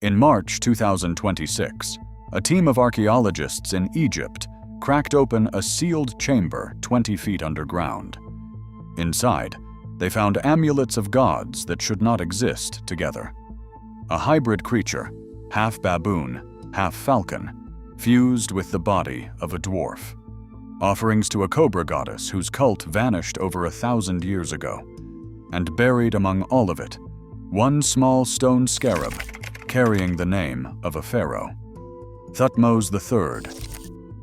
In March 2026, a team of archaeologists in Egypt cracked open a sealed chamber 20 feet underground. Inside, they found amulets of gods that should not exist together. A hybrid creature, half baboon, half falcon, fused with the body of a dwarf. Offerings to a Cobra goddess whose cult vanished over 1,000 years ago. And buried among all of it, one small stone scarab carrying the name of a pharaoh. Thutmose III,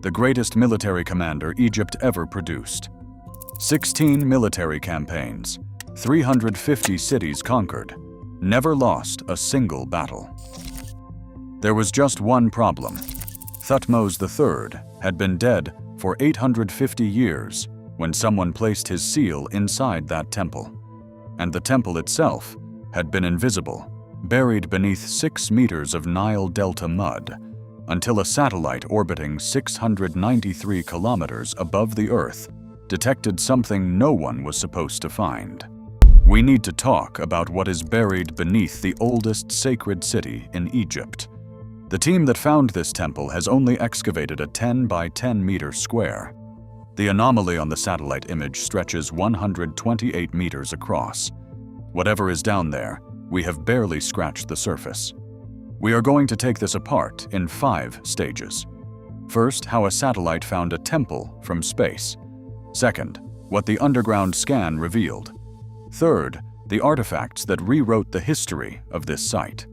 the greatest military commander Egypt ever produced. 16 military campaigns, 350 cities conquered, never lost a single battle. There was just one problem. Thutmose III had been dead for 850 years when someone placed his seal inside that temple. And the temple itself had been invisible, buried beneath 6 meters of Nile Delta mud, until a satellite orbiting 693 kilometers above the Earth detected something no one was supposed to find. We need to talk about what is buried beneath the oldest sacred city in Egypt. The team that found this temple has only excavated a 10 by 10 meter square. The anomaly on the satellite image stretches 128 meters across. Whatever is down there, we have barely scratched the surface. We are going to take this apart in 5 stages. First, how a satellite found a temple from space. Second, what the underground scan revealed. Third, the artifacts that rewrote the history of this site.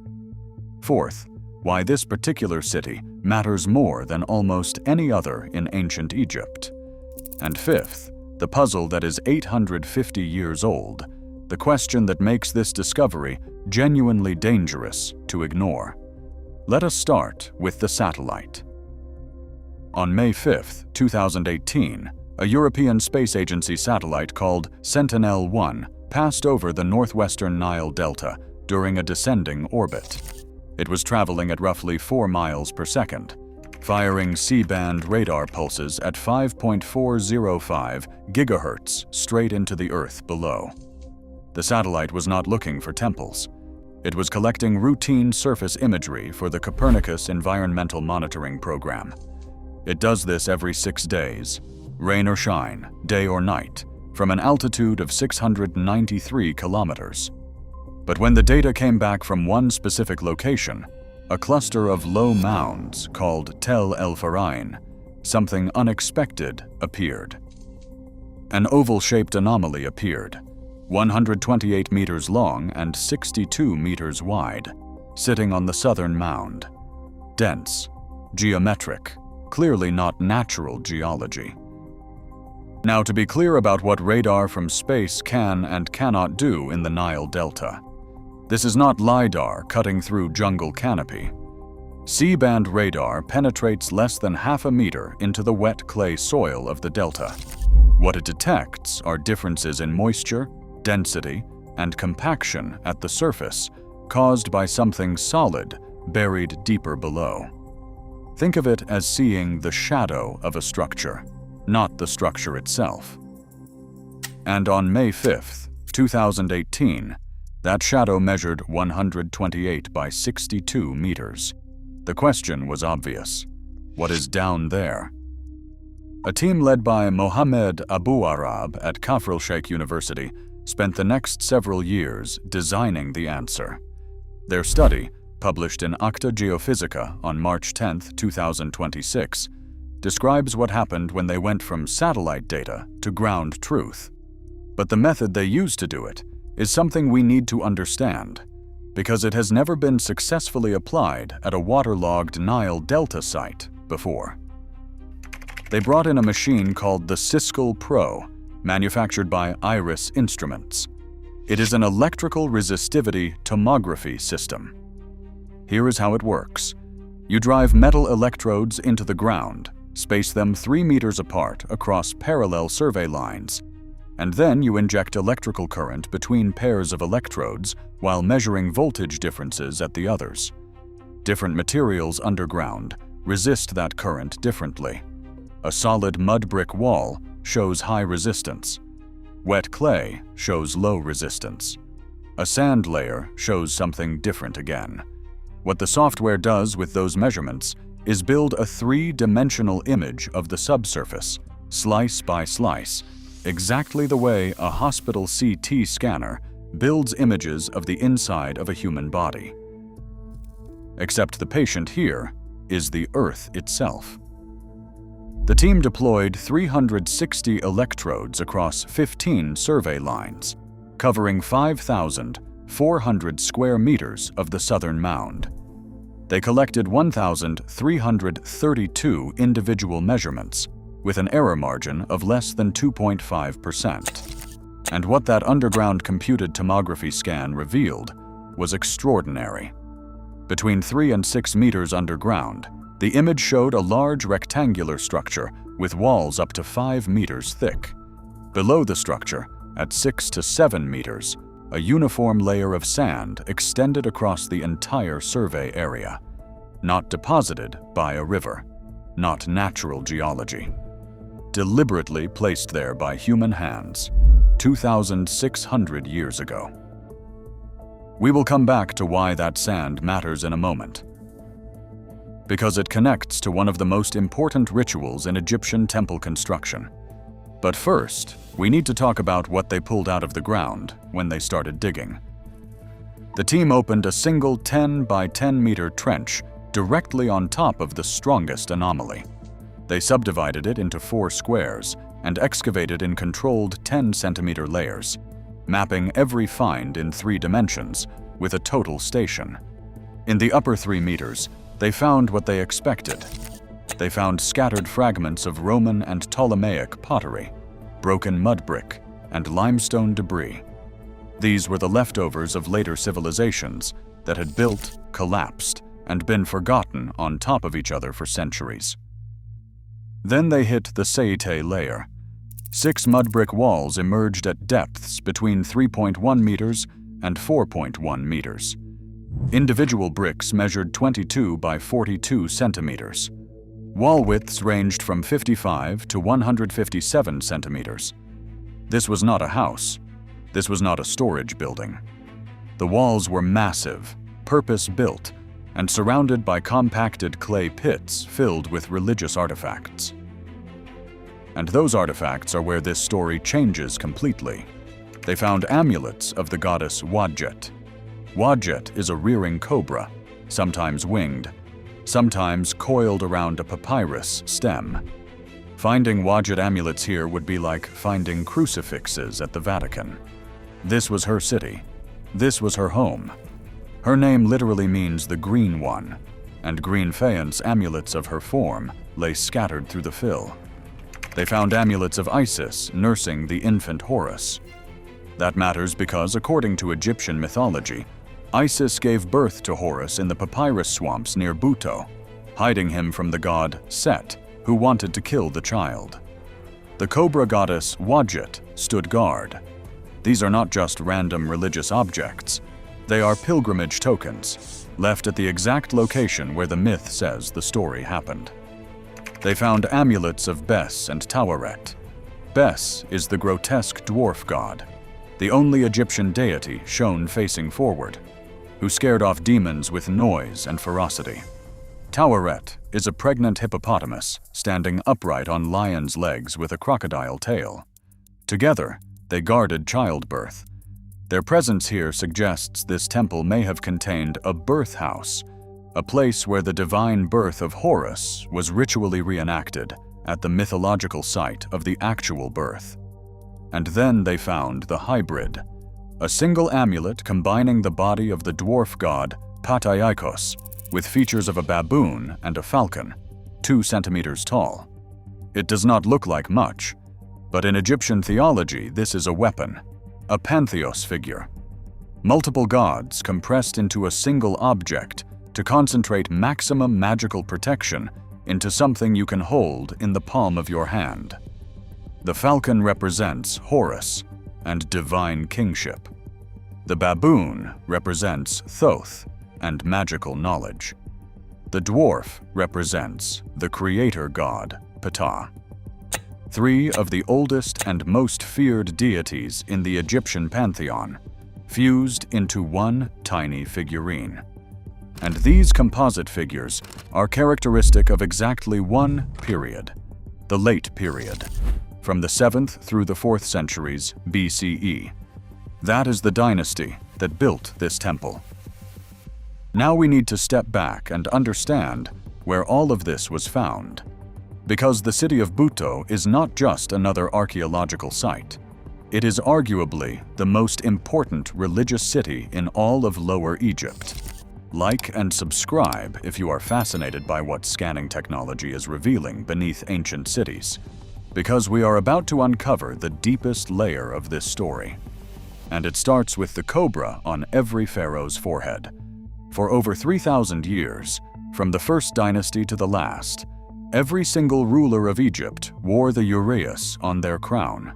Fourth, why this particular city matters more than almost any other in ancient Egypt. And fifth, the puzzle that is 850 years old, the question that makes this discovery genuinely dangerous to ignore. Let us start with the satellite. On May 5, 2018, a European Space Agency satellite called Sentinel-1 passed over the northwestern Nile Delta during a descending orbit. It was traveling at roughly 4 miles per second, firing C-band radar pulses at 5.405 gigahertz straight into the Earth below. The satellite was not looking for temples. It was collecting routine surface imagery for the Copernicus Environmental Monitoring Program. It does this every 6 days, rain or shine, day or night, from an altitude of 693 kilometers. But when the data came back from one specific location, a cluster of low mounds called Tel el-Fara'in, something unexpected appeared. An oval-shaped anomaly appeared, 128 meters long and 62 meters wide, sitting on the southern mound. Dense, geometric, clearly not natural geology. Now, to be clear about what radar from space can and cannot do in the Nile Delta. This is not LiDAR cutting through jungle canopy. C-band radar penetrates less than half a meter into the wet clay soil of the delta. What it detects are differences in moisture, density, and compaction at the surface caused by something solid buried deeper below. Think of it as seeing the shadow of a structure, not the structure itself. And on May 5, 2018, that shadow measured 128 by 62 meters. The question was obvious. What is down there? A team led by Mohamed Abouarab at Kafrelsheikh University spent the next several years designing the answer. Their study, published in Acta Geophysica on March 10, 2026, describes what happened when they went from satellite data to ground truth. But the method they used to do it is something we need to understand, because it has never been successfully applied at a waterlogged Nile Delta site before. They brought in a machine called the Siskel Pro, manufactured by Iris Instruments. It is an electrical resistivity tomography system. Here is how it works. You drive metal electrodes into the ground, space them 3 meters apart across parallel survey lines, and then you inject electrical current between pairs of electrodes while measuring voltage differences at the others. Different materials underground resist that current differently. A solid mud brick wall shows high resistance. Wet clay shows low resistance. A sand layer shows something different again. What the software does with those measurements is build a three-dimensional image of the subsurface, slice by slice, exactly the way a hospital CT scanner builds images of the inside of a human body. Except the patient here is the Earth itself. The team deployed 360 electrodes across 15 survey lines, covering 5,400 square meters of the southern mound. They collected 1,332 individual measurements, with an error margin of less than 2.5%. And what that underground computed tomography scan revealed was extraordinary. Between 3 and 6 meters underground, the image showed a large rectangular structure with walls up to 5 meters thick. Below the structure, at 6 to 7 meters, a uniform layer of sand extended across the entire survey area, not deposited by a river, not natural geology. Deliberately placed there by human hands, 2,600 years ago. We will come back to why that sand matters in a moment. Because it connects to one of the most important rituals in Egyptian temple construction. But first, we need to talk about what they pulled out of the ground when they started digging. The team opened a single 10 by 10 meter trench directly on top of the strongest anomaly. They subdivided it into 4 squares and excavated in controlled 10-centimeter layers, mapping every find in 3 dimensions with a total station. In the upper 3 meters, they found what they expected. They found scattered fragments of Roman and Ptolemaic pottery, broken mud brick, and limestone debris. These were the leftovers of later civilizations that had built, collapsed, and been forgotten on top of each other for centuries. Then they hit the Saite layer. 6 mud brick walls emerged at depths between 3.1 meters and 4.1 meters. Individual bricks measured 22 by 42 centimeters. Wall widths ranged from 55 to 157 centimeters. This was not a house. This was not a storage building. The walls were massive, purpose-built, and surrounded by compacted clay pits filled with religious artifacts. And those artifacts are where this story changes completely. They found amulets of the goddess Wadjet. Wadjet is a rearing cobra, sometimes winged, sometimes coiled around a papyrus stem. Finding Wadjet amulets here would be like finding crucifixes at the Vatican. This was her city. This was her home. Her name literally means the green one, and green faience amulets of her form lay scattered through the fill. They found amulets of Isis nursing the infant Horus. That matters because, according to Egyptian mythology, Isis gave birth to Horus in the papyrus swamps near Buto, hiding him from the god Set, who wanted to kill the child. The Cobra goddess Wadjet stood guard. These are not just random religious objects. They are pilgrimage tokens, left at the exact location where the myth says the story happened. They found amulets of Bes and Taweret. Bes is the grotesque dwarf god, the only Egyptian deity shown facing forward, who scared off demons with noise and ferocity. Taweret is a pregnant hippopotamus standing upright on lion's legs with a crocodile tail. Together, they guarded childbirth. Their presence here suggests this temple may have contained a birth house, a place where the divine birth of Horus was ritually reenacted at the mythological site of the actual birth. And then they found the hybrid, a single amulet combining the body of the dwarf god Pataiakos with features of a baboon and a falcon, 2 centimeters tall. It does not look like much, but in Egyptian theology this is a weapon, a pantheos figure. Multiple gods compressed into a single object to concentrate maximum magical protection into something you can hold in the palm of your hand. The falcon represents Horus and divine kingship. The baboon represents Thoth and magical knowledge. The dwarf represents the creator god, Ptah. 3 of the oldest and most feared deities in the Egyptian pantheon, fused into one tiny figurine. And these composite figures are characteristic of exactly one period, the Late Period, from the 7th through the 4th centuries BCE. That is the dynasty that built this temple. Now we need to step back and understand where all of this was found, because the city of Buto is not just another archaeological site. It is arguably the most important religious city in all of Lower Egypt. Like and subscribe if you are fascinated by what scanning technology is revealing beneath ancient cities, because we are about to uncover the deepest layer of this story. And it starts with the cobra on every pharaoh's forehead. For over 3,000 years, from the first dynasty to the last, every single ruler of Egypt wore the uraeus on their crown,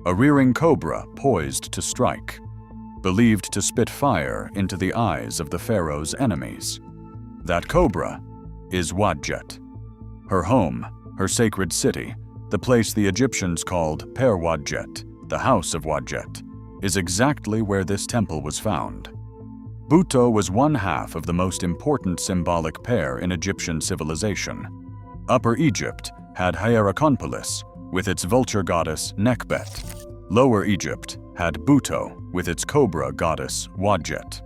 a rearing cobra poised to strike, believed to spit fire into the eyes of the pharaoh's enemies. That cobra is Wadjet. Her home, her sacred city, the place the Egyptians called Per Wadjet, the house of Wadjet, is exactly where this temple was found. Buto was one half of the most important symbolic pair in Egyptian civilization. Upper Egypt had Hierakonpolis with its vulture goddess Nekbet. Lower Egypt had Buto with its cobra goddess Wadjet.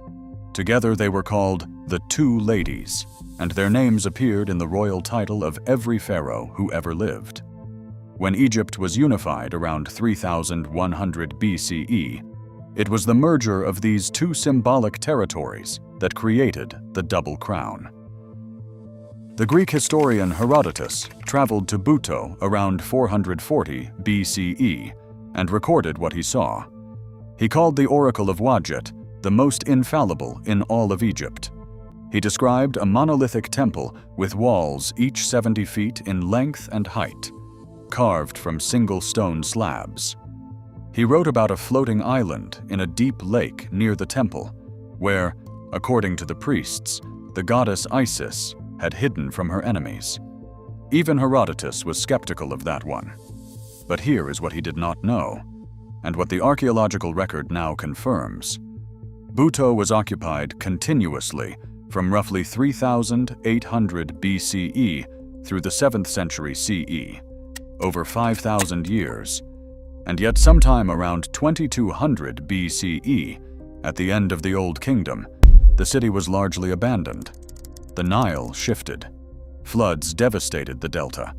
Together they were called the Two Ladies, and their names appeared in the royal title of every pharaoh who ever lived. When Egypt was unified around 3100 BCE, it was the merger of these two symbolic territories that created the double crown. The Greek historian Herodotus traveled to Buto around 440 BCE and recorded what he saw. He called the Oracle of Wadjet the most infallible in all of Egypt. He described a monolithic temple with walls each 70 feet in length and height, carved from single stone slabs. He wrote about a floating island in a deep lake near the temple, where, according to the priests, the goddess Isis had hidden from her enemies. Even Herodotus was skeptical of that one. But here is what he did not know, and what the archaeological record now confirms. Buto was occupied continuously from roughly 3,800 BCE through the 7th century CE, over 5,000 years, and yet sometime around 2200 BCE, at the end of the Old Kingdom, the city was largely abandoned. The Nile shifted. Floods devastated the delta.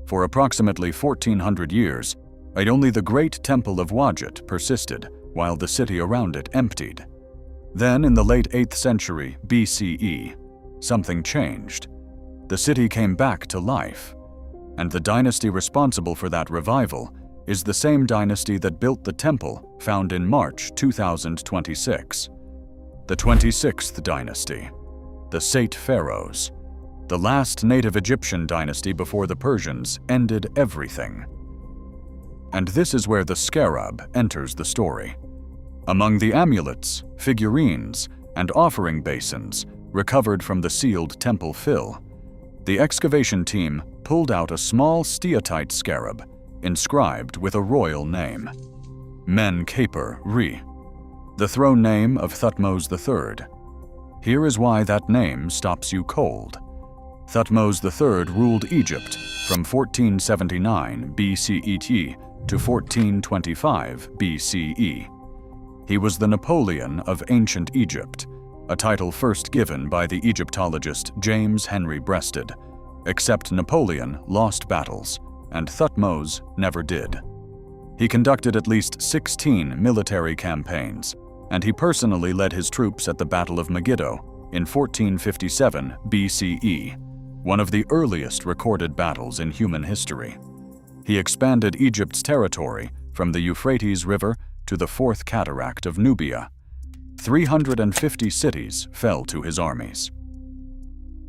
For approximately 1,400 years, only the great temple of Wadjet persisted, while the city around it emptied. Then, in the late 8th century BCE, something changed. The city came back to life, and the dynasty responsible for that revival is the same dynasty that built the temple found in March 2026. The 26th dynasty, the Saite Pharaohs, the last native Egyptian dynasty before the Persians ended everything. And this is where the scarab enters the story. Among the amulets, figurines, and offering basins recovered from the sealed temple fill, the excavation team pulled out a small steatite scarab inscribed with a royal name, Men-Kaper-Re, the throne name of Thutmose III. Here is why that name stops you cold. Thutmose III ruled Egypt from 1479 BCET to 1425 BCE. He was the Napoleon of ancient Egypt, a title first given by the Egyptologist James Henry Breasted, except Napoleon lost battles, and Thutmose never did. He conducted at least 16 military campaigns, and he personally led his troops at the Battle of Megiddo in 1457 BCE, one of the earliest recorded battles in human history. He expanded Egypt's territory from the Euphrates River to the Fourth Cataract of Nubia. 350 cities fell to his armies.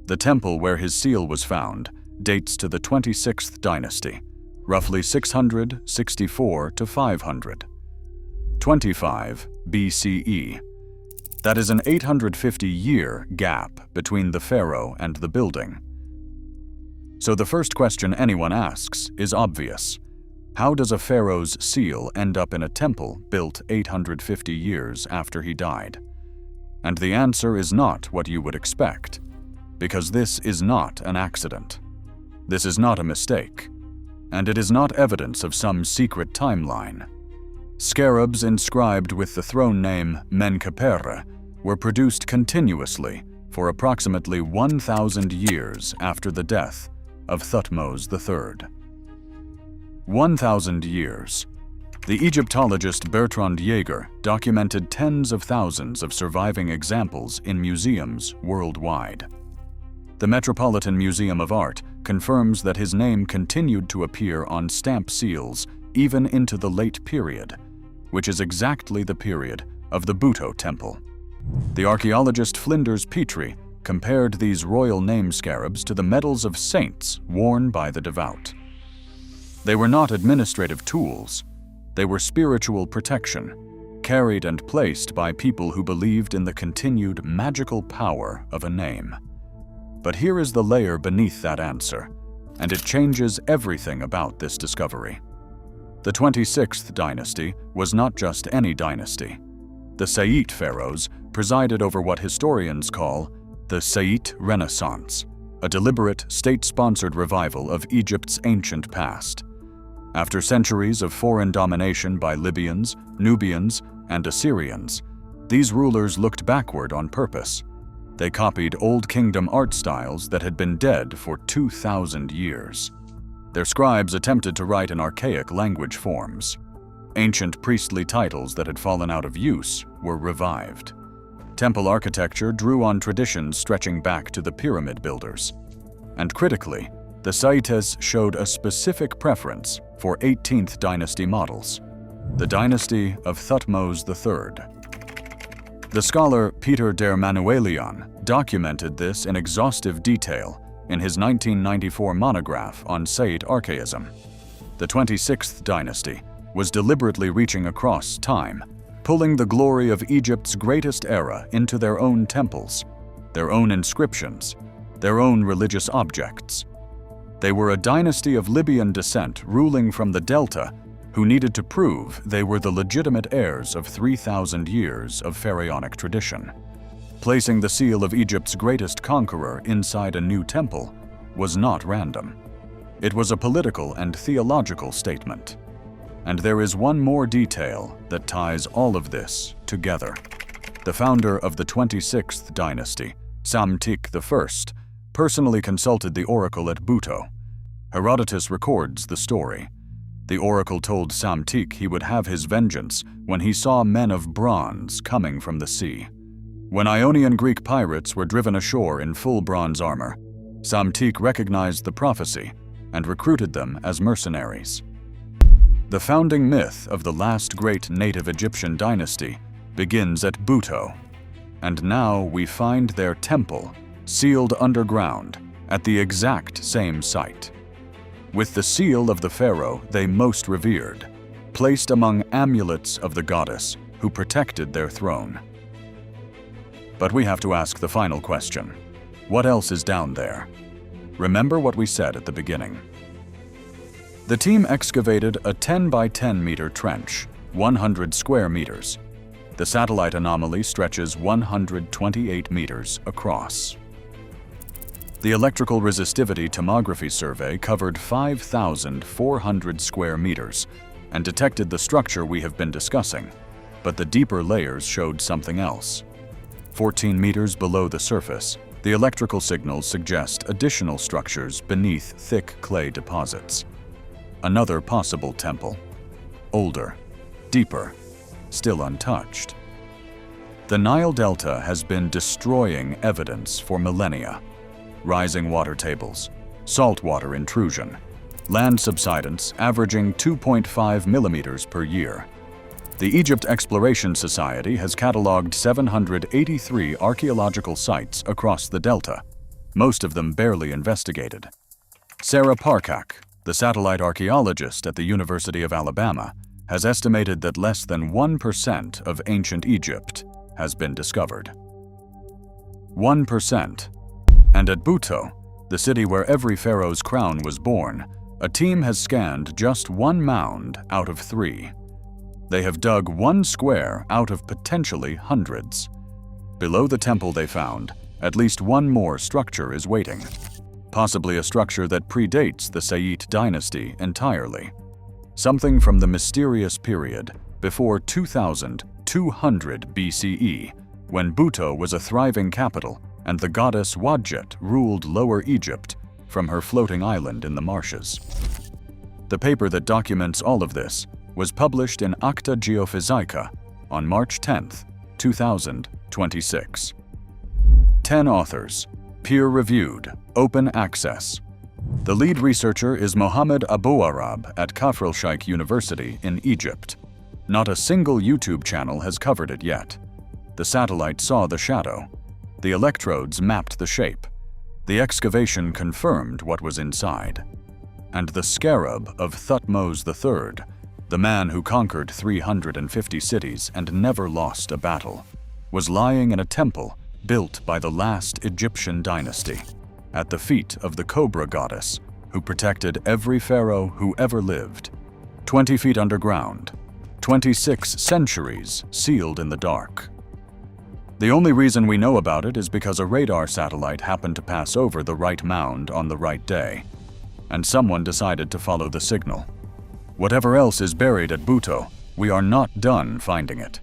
The temple where his seal was found dates to the 26th dynasty, roughly 664 to 500. 25 BCE. That is an 850-year gap between the pharaoh and the building. So the first question anyone asks is obvious. How does a pharaoh's seal end up in a temple built 850 years after he died? And the answer is not what you would expect, because this is not an accident. This is not a mistake, and it is not evidence of some secret timeline. Scarabs inscribed with the throne name Menkaperre were produced continuously for approximately 1,000 years after the death of Thutmose III. 1,000 years. The Egyptologist Bertrand Jaeger documented tens of thousands of surviving examples in museums worldwide. The Metropolitan Museum of Art confirms that his name continued to appear on stamp seals even into the late period, which is exactly the period of the Buto temple. The archaeologist Flinders Petrie compared these royal name scarabs to the medals of saints worn by the devout. They were not administrative tools, they were spiritual protection, carried and placed by people who believed in the continued magical power of a name. But here is the layer beneath that answer, and it changes everything about this discovery. The 26th dynasty was not just any dynasty. The Saite pharaohs presided over what historians call the Saite Renaissance, a deliberate, state-sponsored revival of Egypt's ancient past. After centuries of foreign domination by Libyans, Nubians, and Assyrians, these rulers looked backward on purpose. They copied Old Kingdom art styles that had been dead for 2,000 years. Their scribes attempted to write in archaic language forms. Ancient priestly titles that had fallen out of use were revived. Temple architecture drew on traditions stretching back to the pyramid builders. And critically, the Saites showed a specific preference for 18th dynasty models, the dynasty of Thutmose III. The scholar Peter der Manuelian documented this in exhaustive detail in his 1994 monograph on Saite archaism. The 26th dynasty was deliberately reaching across time, pulling the glory of Egypt's greatest era into their own temples, their own inscriptions, their own religious objects. They were a dynasty of Libyan descent ruling from the Delta who needed to prove they were the legitimate heirs of 3,000 years of pharaonic tradition. Placing the seal of Egypt's greatest conqueror inside a new temple was not random. It was a political and theological statement. And there is one more detail that ties all of this together. The founder of the 26th dynasty, Psamtik I, personally consulted the oracle at Buto. Herodotus records the story. The oracle told Psamtik he would have his vengeance when he saw men of bronze coming from the sea. When Ionian Greek pirates were driven ashore in full bronze armor, Psamtik recognized the prophecy and recruited them as mercenaries. The founding myth of the last great native Egyptian dynasty begins at Buto, and now we find their temple sealed underground at the exact same site, with the seal of the pharaoh they most revered, placed among amulets of the goddess who protected their throne. But we have to ask the final question. What else is down there? Remember what we said at the beginning. The team excavated a 10 by 10 meter trench, 100 square meters. The satellite anomaly stretches 128 meters across. The electrical resistivity tomography survey covered 5,400 square meters and detected the structure we have been discussing, but the deeper layers showed something else. 14 meters below the surface, the electrical signals suggest additional structures beneath thick clay deposits. Another possible temple. Older, deeper, still untouched. The Nile Delta has been destroying evidence for millennia. Rising water tables, saltwater intrusion, land subsidence averaging 2.5 millimeters per year. The Egypt Exploration Society has cataloged 783 archaeological sites across the Delta, most of them barely investigated. Sarah Parcak, the satellite archaeologist at the University of Alabama, has estimated that less than 1% of ancient Egypt has been discovered. 1%. And at Buto, the city where every pharaoh's crown was born, a team has scanned just one mound out of 3. They have dug one square out of potentially hundreds. Below the temple they found, at least one more structure is waiting, possibly a structure that predates the Saite Dynasty entirely. Something from the mysterious period before 2200 BCE, when Buto was a thriving capital and the goddess Wadjet ruled Lower Egypt from her floating island in the marshes. The paper that documents all of this was published in Acta Geophysica on March 10, 2026. 10 authors, peer-reviewed, open access. The lead researcher is Mohamed Abouarab at Kafrelsheikh University in Egypt. Not a single YouTube channel has covered it yet. The satellite saw the shadow. The electrodes mapped the shape. The excavation confirmed what was inside. And the Scarab of Thutmose III, the man who conquered 350 cities and never lost a battle, was lying in a temple built by the last Egyptian dynasty, at the feet of the Cobra goddess, who protected every pharaoh who ever lived. 20 feet underground, 26 centuries sealed in the dark. The only reason we know about it is because a radar satellite happened to pass over the right mound on the right day, and someone decided to follow the signal. Whatever else is buried at Buto, we are not done finding it.